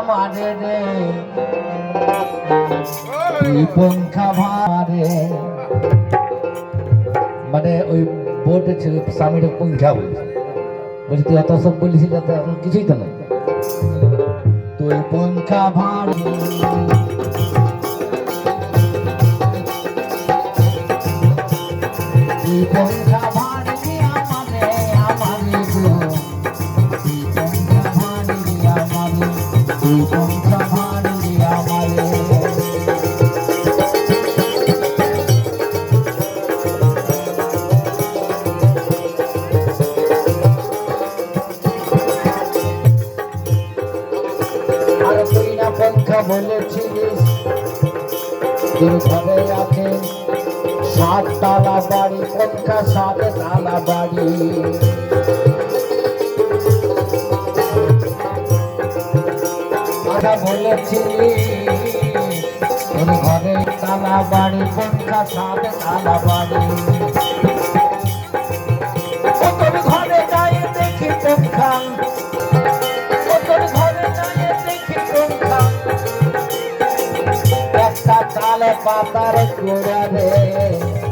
আমারে রে তুই পঙ্খা ভারে মানে ওই বোর্ডে ছিল স্বামীর পঙ্খা বলছে বলছি তুই এত সব বলিস এখন কিছুই তো না তুই পঙ্খা ভারে তুই পঙ্খা ভারে আমারে আমারে গো তুই পঙ্খা ভারে আমারে তুই পঙ্খা ভারে আমারে পঙ্খা বলেছিলিস তোর ঘরে আছে 7 তালা বাড়ি পঙ্খা 7 তালা বাড়ি কথা বলেছিলিস তোর ঘরে তালা বাড়ি পঙ্খা 7 তালা বাড়ি তোর ঘরে যাই দেখি পঙ্খা তালে পাতার গোড়া রে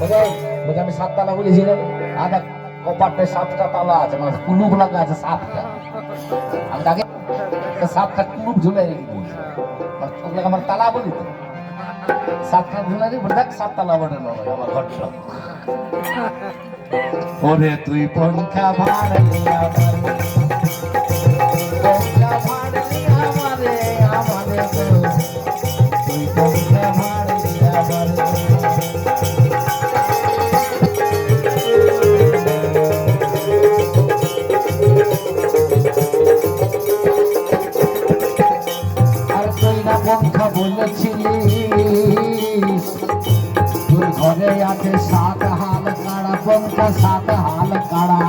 বলে আমি 7 তালা বলেছিলাম আধা কপাটে 7টা তালা আছে মানে কুলুপ লাগা আছে 7টা আমি তাকে 7টা কুলুপ ঝুলে রেখে দিয়েছি ওগুলো আমার তালা বলি তো 7টা ঝুলে রেখে দেখ 7 তালা বলে আমার ঘরটা ওরে তুই পঙ্খা ভাড়ে পঙ্খা ভাড়ে আমারে আমারে তুই পঙ্খা ভাড়ে আর তুই না পঙ্খা বলেছিলিস তোর ঘরে আছে 7 হাল কাড়া পঙ্খা 7 হাল কাড়া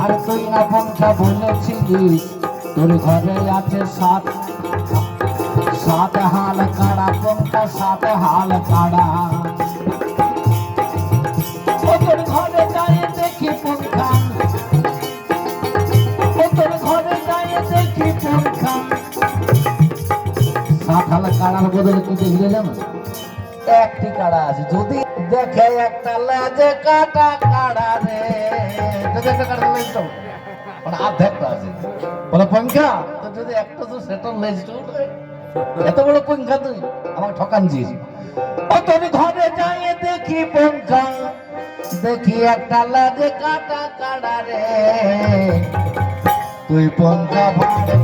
আর তুই না পঙ্খা বলেছিলিস তোর ঘরে আছে 7 হাল কাড়া পঙ্খা 7 হাল কাড়া ও তোর ঘরে যাই দেখি পঙ্খা ও তোর ঘরে যাই দেখি পঙ্খা 7 হাল কাড়ার বদলে কি দেখলে জানো একটি কাড়া আছে যদি দেখে একটা লেজে কাটা কাড়া রে যদি একটা কাড়া লেজ তো মানে আধেকটা আছে বলে পঙ্খা তো যদি একটা তো সেটার লেজটা উঠবে এত বড় পঙ্খা তুই আমাকে ঠকানছিস ও তোর ঘরে যাই দেখি পঙ্খা দেখি একটা লেজে কাটা কাড়া রে তুই পঙ্খা ভাড়ে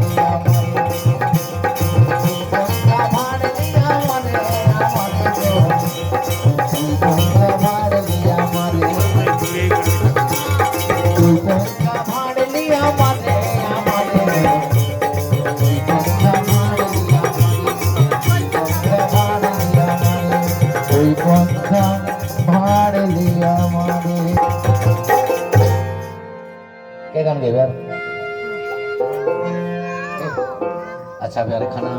क्या गान गए यार अच्छा प्यारे खाना